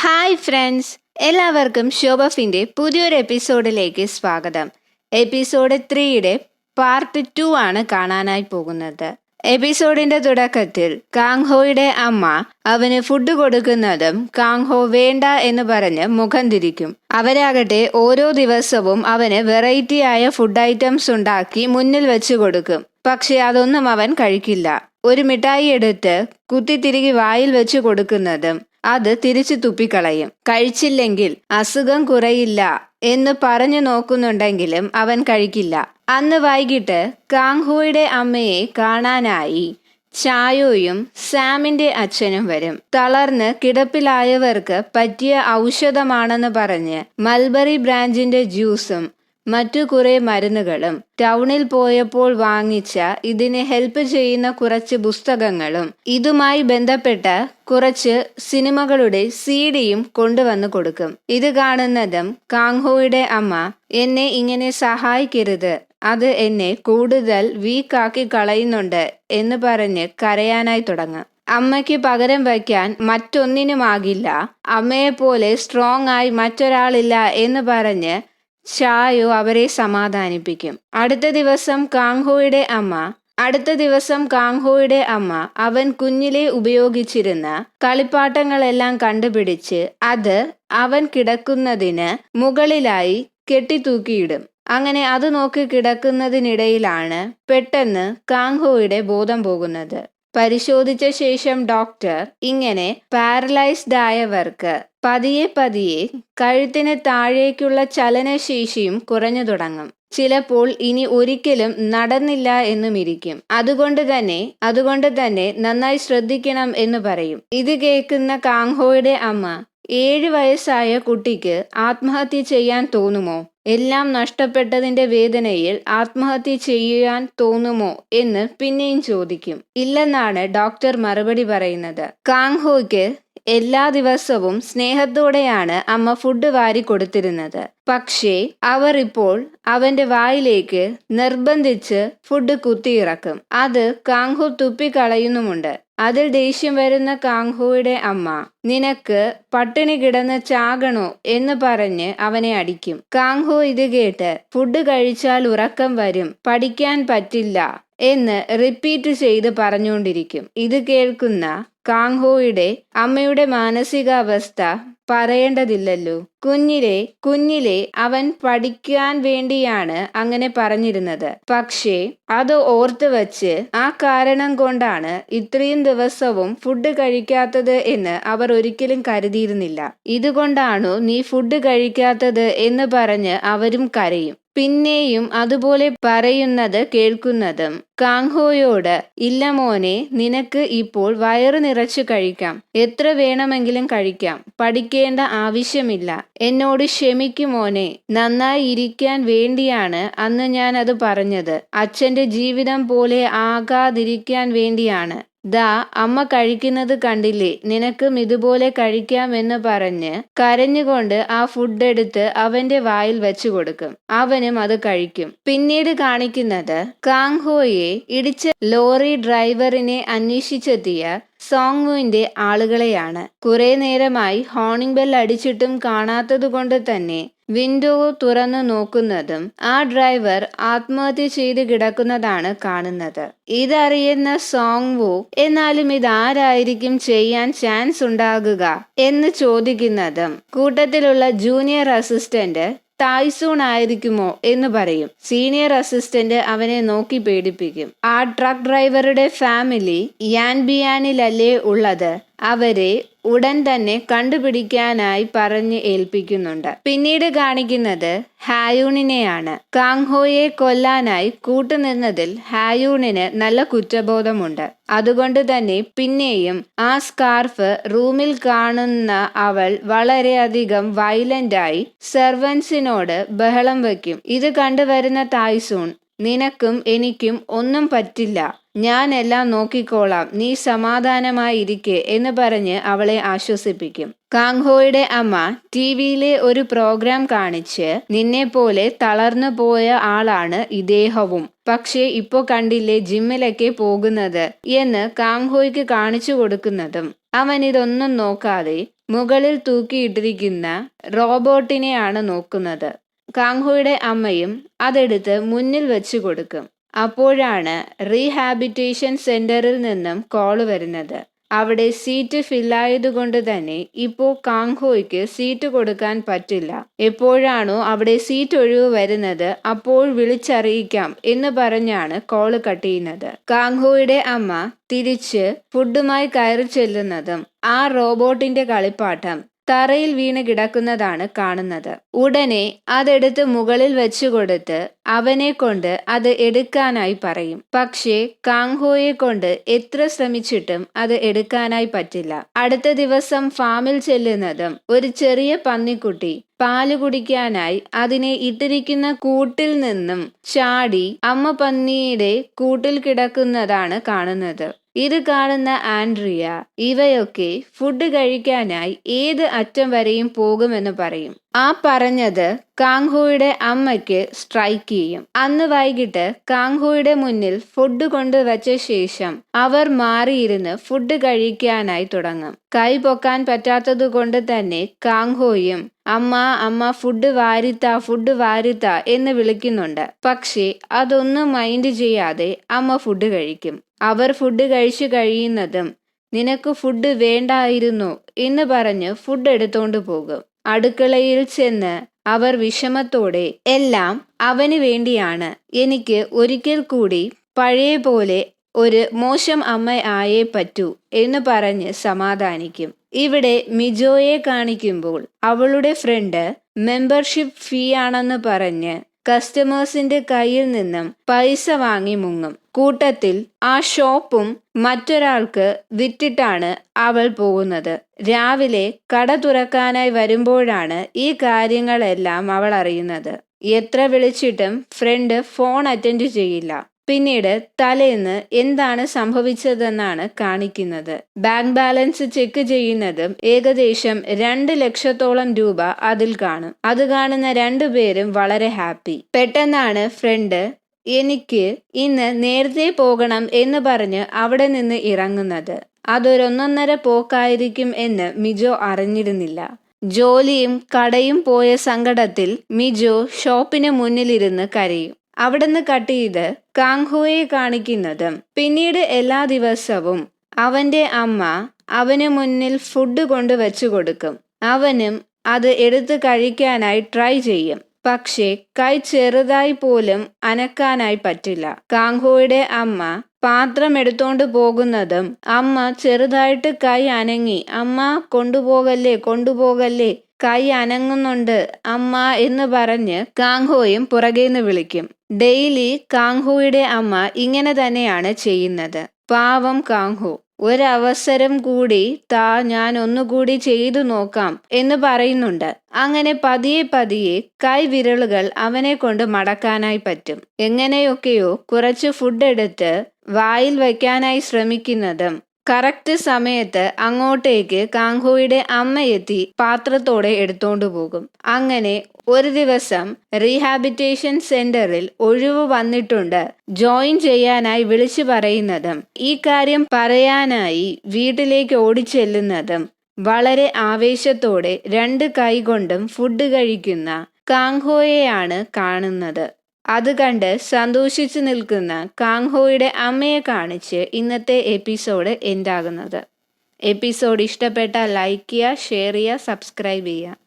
Hi friends, എല്ലാവർക്കും ഷോബഫിൻ്റെ പുതിയൊരു എപ്പിസോഡിലേക്ക് സ്വാഗതം. എപ്പിസോഡ് 3യുടെ പാർട്ട് 2 ആണ് കാണാനായി പോകുന്നത്. എപ്പിസോഡിന്റെ തുടക്കത്തിൽ കാങ്ഹോയുടെ അമ്മ അവന് ഫുഡ് കൊടുക്കുന്നതും കാങ്ഹോ വേണ്ട എന്ന് പറഞ്ഞ് മുഖം തിരിക്കും. അവരാകട്ടെ ഓരോ ദിവസവും അവന് വെറൈറ്റി ആയ ഫുഡ് ഐറ്റംസ് ഉണ്ടാക്കി മുന്നിൽ വെച്ച് കൊടുക്കും. പക്ഷെ അതൊന്നും അവൻ കഴിക്കില്ല. ഒരു മിഠായി എടുത്ത് കുത്തിത്തിരികി വായിൽ വെച്ച് കൊടുക്കുന്നതും അത് തിരിച്ചു തുപ്പിക്കളയും. കഴിച്ചില്ലെങ്കിൽ അസുഖം കുറയില്ല എന്ന് പറഞ്ഞു നോക്കുന്നുണ്ടെങ്കിലും അവൻ കഴിക്കില്ല. അന്ന് വൈകിട്ട് കാങ്ഹോയുടെ അമ്മയെ കാണാനായി ചായോയും സാമിന്റെ അച്ഛനും വരും. തളർന്ന് കിടപ്പിലായവർക്ക് പറ്റിയ ഔഷധമാണെന്ന് പറഞ്ഞ് മൽബറി ബ്രാഞ്ചിന്റെ ജ്യൂസും മറ്റു കുറെ മരുന്നുകളും ടൗണിൽ പോയപ്പോൾ വാങ്ങിച്ച ഇതിനെ ഹെൽപ്പ് ചെയ്യുന്ന കുറച്ച് പുസ്തകങ്ങളും ഇതുമായി ബന്ധപ്പെട്ട കുറച്ച് സിനിമകളുടെ സിഡിയും കൊണ്ടുവന്ന് കൊടുക്കും. ഇത് കാണുന്നതും കാങ്ഹോയുടെ അമ്മ എന്നെ ഇങ്ങനെ സഹായിക്കരുത്, അത് എന്നെ കൂടുതൽ വീക്കാക്കി കളയുന്നുണ്ട് എന്ന് പറഞ്ഞ് കരയാനായി തുടങ്ങും. അമ്മയ്ക്ക് പകരം വയ്ക്കാൻ മറ്റൊന്നിനുമാകില്ല, അമ്മയെപ്പോലെ സ്ട്രോങ് ആയി മറ്റൊരാളില്ല എന്ന് പറഞ്ഞ് ചായോ അവരെ സമാധാനിപ്പിക്കും. അടുത്ത ദിവസം കാങ്ഹോയുടെ അമ്മ അവൻ കുഞ്ഞിലെ ഉപയോഗിച്ചിരുന്ന കളിപ്പാട്ടങ്ങളെല്ലാം കണ്ടുപിടിച്ച് അത് അവൻ കിടക്കുന്നതിന് മുകളിലായി കെട്ടിത്തൂക്കിയിടും. അങ്ങനെ അത് നോക്കി കിടക്കുന്നതിനിടയിലാണ് പെട്ടെന്ന് കാങ്ഹോയുടെ ബോധം പോകുന്നത്. പരിശോധിച്ച ശേഷം ഡോക്ടർ ഇങ്ങനെ പാരലൈസ്ഡ് ആയവർക്ക് പതിയെ കഴുത്തിന് താഴേക്കുള്ള ചലനശേഷിയും കുറഞ്ഞു തുടങ്ങും. ചിലപ്പോൾ ഇനി ഒരിക്കലും നടന്നില്ല എന്നുമിരിക്കും. അതുകൊണ്ട് തന്നെ നന്നായി ശ്രദ്ധിക്കണം എന്ന് പറയും. ഇത് കേൾക്കുന്ന കാങ്ഹോയുടെ അമ്മ 7 വയസ്സായ കുട്ടിക്ക് ആത്മഹത്യ ചെയ്യാൻ തോന്നുമോ, എല്ലാം നഷ്ടപ്പെട്ടതിന്റെ വേദനയിൽ ആത്മഹത്യ ചെയ്യാൻ തോന്നുമോ എന്ന് പിന്നെയും ചോദിക്കും. ഇല്ലെന്നാണ് ഡോക്ടർ മറുപടി പറയുന്നത്. കാങ്ഹോയ്ക്ക് എല്ലാ ദിവസവും സ്നേഹത്തോടെയാണ് അമ്മ ഫുഡ് വാരി കൊടുത്തിരുന്നത്. പക്ഷേ അവർ ഇപ്പോൾ അവന്റെ വായിലേക്ക് നിർബന്ധിച്ച് ഫുഡ് കുത്തിയിറക്കും. അത് കാങ്ഹോ തുപ്പിക്കളയുന്നുമുണ്ട്. അതിൽ ദേഷ്യം വരുന്ന കാങ്ഹോയുടെ അമ്മ നിനക്ക് പട്ടിണി കിടന്ന് ചാകണോ എന്ന് പറഞ്ഞ് അവനെ അടിക്കും. കാങ്ഹോ ഇത് കേട്ട് ഫുഡ് കഴിച്ചാൽ ഉറക്കം വരും, പഠിക്കാൻ പറ്റില്ല എന്ന് റിപ്പീറ്റ് ചെയ്ത് പറഞ്ഞുകൊണ്ടിരിക്കും. ഇത് കേൾക്കുന്ന കാങ്ഹോയുടെ അമ്മയുടെ മാനസികാവസ്ഥ പറയേണ്ടതില്ലല്ലോ. കുഞ്ഞിലെ അവൻ പഠിക്കാൻ വേണ്ടിയാണ് അങ്ങനെ പറഞ്ഞിരുന്നത്. പക്ഷേ അത് ഓർത്ത് വച്ച് ആ കാരണം കൊണ്ടാണ് ഇത്രയും ദിവസവും ഫുഡ് കഴിക്കാത്തത് എന്ന് അവർ ഒരിക്കലും കരുതിയിരുന്നില്ല. ഇതുകൊണ്ടാണോ നീ ഫുഡ് കഴിക്കാത്തത് എന്ന് പറഞ്ഞ് അവരും കരയും. പിന്നെയും അതുപോലെ പറയുന്നത് കേൾക്കുന്നതും കാങ്ഹോയോട് ഇല്ല മോനെ, നിനക്ക് ഇപ്പോൾ വയറ് നിറച്ചു കഴിക്കാം, എത്ര വേണമെങ്കിലും കഴിക്കാം, പഠിക്കേണ്ട ആവശ്യമില്ല, എന്നോട് ക്ഷമിക്കു മോനെ, നന്നായി ഇരിക്കാൻ വേണ്ടിയാണ് അന്ന് ഞാൻ അത് പറഞ്ഞത്, അച്ഛന്റെ ജീവിതം പോലെ ആകാതിരിക്കാൻ വേണ്ടിയാണ്. ദാ അമ്മ കഴിക്കുന്നത് കണ്ടില്ലേ, നിനക്കും ഇതുപോലെ കഴിക്കാമെന്ന് പറഞ്ഞ് കരഞ്ഞുകൊണ്ട് ആ ഫുഡ് എടുത്ത് അവന്റെ വായിൽ വെച്ചു കൊടുക്കും. അവനും അത് കഴിക്കും. പിന്നീട് കാണിക്കുന്നത് കാങ്ഹോയെ ഇടിച്ച ലോറി ഡ്രൈവറിനെ അന്വേഷിച്ചെത്തിയ സോങ്വുവിന്റെ ആളുകളെയാണ്. കുറെ നേരമായി ഹോണിംഗ് ബെൽ അടിച്ചിട്ടും കാണാത്തത് കൊണ്ട് തന്നെ വിൻഡോ തുറന്നു നോക്കുന്നതും ആ ഡ്രൈവർ ആത്മഹത്യ ചെയ്ത് കിടക്കുന്നതാണ് കാണുന്നത്. ഇതറിയുന്ന സോങ്വു എന്നാലും ഇതാരായിരിക്കും ചെയ്യാൻ ചാൻസ് ഉണ്ടാകുക എന്ന് ചോദിക്കുന്നതും കൂട്ടത്തിലുള്ള ജൂനിയർ അസിസ്റ്റന്റ് തായ്സൂൺ ആയിരിക്കുമോ എന്ന് പറയും. സീനിയർ അസിസ്റ്റന്റ് അവനെ നോക്കി പേടിപ്പിക്കും. ആ ട്രക്ക് ഡ്രൈവറുടെ ഫാമിലി യാൻബിയാനിലല്ലേ ഉള്ളത്, അവരെ ഉടൻ തന്നെ കണ്ടുപിടിക്കാനായി പറഞ്ഞ് ഏൽപ്പിക്കുന്നുണ്ട്. പിന്നീട് കാണിക്കുന്നത് ഹായൂണിനെയാണ്. കാങ്ഹോയെ കൊല്ലാനായി കൂട്ടുനിന്നതിൽ ഹായൂണിന് നല്ല കുറ്റബോധമുണ്ട്. അതുകൊണ്ട് തന്നെ പിന്നെയും ആ സ്കാർഫ് റൂമിൽ കാണുന്ന അവൾ വളരെയധികം വയലന്റായി സെർവൻസിനോട് ബഹളം വയ്ക്കും. ഇത് കണ്ടുവരുന്ന തായ്സൂൺ നിനക്കും എനിക്കും ഒന്നും പറ്റില്ല, ഞാൻ എല്ലാം നോക്കിക്കോളാം, നീ സമാധാനമായിരിക്കെ എന്ന് പറഞ്ഞ് അവളെ ആശ്വസിപ്പിക്കും. കാങ്ഹോയുടെ അമ്മ ടിവിയിലെ ഒരു പ്രോഗ്രാം കാണിച്ച് നിന്നെ പോലെ തളർന്നു പോയ ആളാണ് ഇദ്ദേഹവും, പക്ഷേ ഇപ്പോ കണ്ടില്ലേ ജിമ്മിലൊക്കെ പോകുന്നത് എന്ന് കാങ്ഹോയ്ക്ക് കാണിച്ചു കൊടുക്കുന്നതും അവൻ ഇതൊന്നും നോക്കാതെ മുകളിൽ തൂക്കിയിട്ടിരിക്കുന്ന റോബോട്ടിനെയാണ് നോക്കുന്നത്. കാങ്ഹോയുടെ അമ്മയും അതെടുത്ത് മുന്നിൽ വെച്ച് കൊടുക്കും. അപ്പോഴാണ് റീഹാബിറ്റേഷൻ സെന്ററിൽ നിന്നും കോള് വരുന്നത്. അവിടെ സീറ്റ് ഫില്ലായതുകൊണ്ട് തന്നെ ഇപ്പോൾ കാങ്ഹോയ്ക്ക് സീറ്റ് കൊടുക്കാൻ പറ്റില്ല. എപ്പോഴാണോ അവിടെ സീറ്റ് ഒഴിവ് വരുന്നത് അപ്പോൾ വിളിച്ചറിയിക്കാം എന്ന് പറഞ്ഞാണ് കോള് കട്ട് ചെയ്യുന്നത്. കാങ്ഹോയുടെ അമ്മ തിരിച്ച് ഫുഡുമായി കയറി ചെല്ലുന്നതും ആ റോബോട്ടിന്റെ കളിപ്പാട്ടം തറയിൽ വീണ് കിടക്കുന്നതാണ് കാണുന്നത്. ഉടനെ അതെടുത്ത് മുകളിൽ വെച്ചു കൊടുത്ത് അവനെ കൊണ്ട് അത് എടുക്കാനായി പറയും. പക്ഷേ കാങ്ഹോയെ കൊണ്ട് എത്ര ശ്രമിച്ചിട്ടും അത് എടുക്കാനായി പറ്റില്ല. അടുത്ത ദിവസം ഫാമിൽ ചെല്ലുന്നതും ഒരു ചെറിയ പന്നിക്കുട്ടി പാല് കുടിക്കാനായി അതിനെ ഇട്ടിരിക്കുന്ന കൂട്ടിൽ നിന്നും ചാടി അമ്മ പന്നിയുടെ കൂട്ടിൽ കിടക്കുന്നതാണ് കാണുന്നത്. ഇത് കാണുന്ന ആൻഡ്രിയ ഇവയൊക്കെ ഫുഡ് കഴിക്കാനായി ഏത് അറ്റം വരെയും പോകുമെന്ന് പറയും. ആ പറഞ്ഞത് കാങ്ഹോയുടെ അമ്മയ്ക്ക് സ്ട്രൈക്ക് ചെയ്യും. അന്ന് വൈകിട്ട് കാങ്ഹോയുടെ മുന്നിൽ ഫുഡ് കൊണ്ടുവച്ച ശേഷം അവർ മാറിയിരുന്ന് ഫുഡ് കഴിക്കാനായി തുടങ്ങും. കൈ പൊക്കാൻ പറ്റാത്തത് കൊണ്ട് തന്നെ കാങ്ഹോയും അമ്മ അമ്മ ഫുഡ് വാരിത്ത എന്ന് വിളിക്കുന്നുണ്ട്. പക്ഷേ അതൊന്നും മൈൻഡ് ചെയ്യാതെ അമ്മ ഫുഡ് കഴിക്കും. അവർ ഫുഡ് കഴിച്ചു കഴിയുന്നതും നിനക്ക് ഫുഡ് വേണ്ടായിരുന്നോ എന്ന് പറഞ്ഞ് ഫുഡ് എടുത്തോണ്ട് പോകും. അടുക്കളയിൽ ചെന്ന് അവർ വിഷമത്തോടെ എല്ലാം അവന് വേണ്ടിയാണ്, എനിക്ക് ഒരിക്കൽ കൂടി പഴയ പോലെ ഒരു മോശം അമ്മ ആയേ പറ്റൂ എന്ന് പറഞ്ഞ് സമാധാനിക്കും. ഇവിടെ മിജോയെ കാണിക്കുമ്പോൾ അവളുടെ ഫ്രണ്ട് മെമ്പർഷിപ്പ് ഫീ ആണെന്ന് പറഞ്ഞ് കസ്റ്റമേഴ്സിന്റെ കയ്യിൽ നിന്നും പൈസ വാങ്ങി മുങ്ങും. കൂട്ടത്തിൽ ആ ഷോപ്പും മറ്റൊരാൾക്ക് വിറ്റിട്ടാണ് അവൾ പോകുന്നത്. രാവിലെ കട തുറക്കാനായി വരുമ്പോഴാണ് ഈ കാര്യങ്ങളെല്ലാം അവൾ അറിയുന്നത്. എത്ര വിളിച്ചിട്ടും ഫ്രണ്ട് ഫോൺ അറ്റൻഡ് ചെയ്യില്ല. പിന്നീട് തലേന്ന് എന്താണ് സംഭവിച്ചതെന്നാണ് കാണിക്കുന്നത്. ബാങ്ക് ബാലൻസ് ചെക്ക് ചെയ്യുന്നതും ഏകദേശം 2 ലക്ഷത്തോളം രൂപ അതിൽ കാണും. അത് കാണുന്ന രണ്ടുപേരും വളരെ ഹാപ്പി. പെട്ടെന്നാണ് ഫ്രണ്ട് എനിക്ക് ഇന്ന് നേരത്തെ പോകണം എന്ന് പറഞ്ഞ് അവിടെ നിന്ന് ഇറങ്ങുന്നത്. അതൊരൊന്നൊന്നര പോക്കായിരിക്കും എന്ന് മിജോ അറിഞ്ഞിരുന്നില്ല. ജോലിയും കടയും പോയ സങ്കടത്തിൽ മിജോ ഷോപ്പിന് മുന്നിലിരുന്ന് കരയും. അവിടുന്ന് കട്ട് ചെയ്ത് കാങ്ഹോയെ കാണിക്കുന്നതും പിന്നീട് എല്ലാ ദിവസവും അവന്റെ അമ്മ അവന് മുന്നിൽ ഫുഡ് കൊണ്ടുവച്ചു കൊടുക്കും. അവനും അത് എടുത്ത് കഴിക്കാനായി ട്രൈ ചെയ്യും. പക്ഷേ കൈ ചെറുതായി പോലും അനക്കാനായി പറ്റില്ല. കാങ്ഹോയുടെ അമ്മ പാത്രം എടുത്തോണ്ട് പോകുന്നതും അമ്മ ചെറുതായിട്ട് കൈ അനങ്ങി അമ്മ കൊണ്ടുപോകല്ലേ കൈ അനങ്ങുന്നുണ്ട് അമ്മ എന്ന് പറഞ്ഞ് കാങ്ഹോയും പുറകേന്ന് വിളിക്കും. ഡെയിലി കാങ്ഹോയുടെ അമ്മ ഇങ്ങനെ തന്നെയാണ് ചെയ്യുന്നത്. പാവം കാങ്ഹോ ഒരവസരം കൂടി ഞാൻ ഒന്നുകൂടി ചെയ്തു നോക്കാം എന്ന് പറയുന്നുണ്ട്. അങ്ങനെ പതിയെ കൈവിരലുകൾ അവനെ കൊണ്ട് മടക്കാനായി പറ്റും. എങ്ങനെയൊക്കെയോ കുറച്ച് ഫുഡ് എടുത്ത് വായിൽ വയ്ക്കാനായി ശ്രമിക്കുന്നതും കറക്റ്റ് സമയത്ത് അങ്ങോട്ടേക്ക് കാങ്ഹോയുടെ അമ്മയെത്തി പാത്രത്തോടെ എടുത്തോണ്ടു പോകും. അങ്ങനെ ഒരു ദിവസം റീഹാബിറ്റേഷൻ സെന്ററിൽ ഒഴിവ് വന്നിട്ടുണ്ട്, ജോയിൻ ചെയ്യാനായി വിളിച്ചു പറയുന്നതും ഈ കാര്യം പറയാനായി വീട്ടിലേക്ക് ഓടിച്ചെല്ലുന്നതും വളരെ ആവേശത്തോടെ 2 കൈകൊണ്ടും ഫുഡ് കഴിക്കുന്ന കാങ്ഹോയെയാണ് കാണുന്നത്. അത് കണ്ട് സന്തോഷിച്ചു നിൽക്കുന്ന കാങ്ഹോയുടെ അമ്മയെ കാണിച്ച് ഇന്നത്തെ എപ്പിസോഡ് എൻഡാകുന്നത്. എപ്പിസോഡ് ഇഷ്ടപ്പെട്ടാൽ ലൈക്ക് ചെയ്യുക, ഷെയർ ചെയ്യുക, സബ്സ്ക്രൈബ് ചെയ്യുക.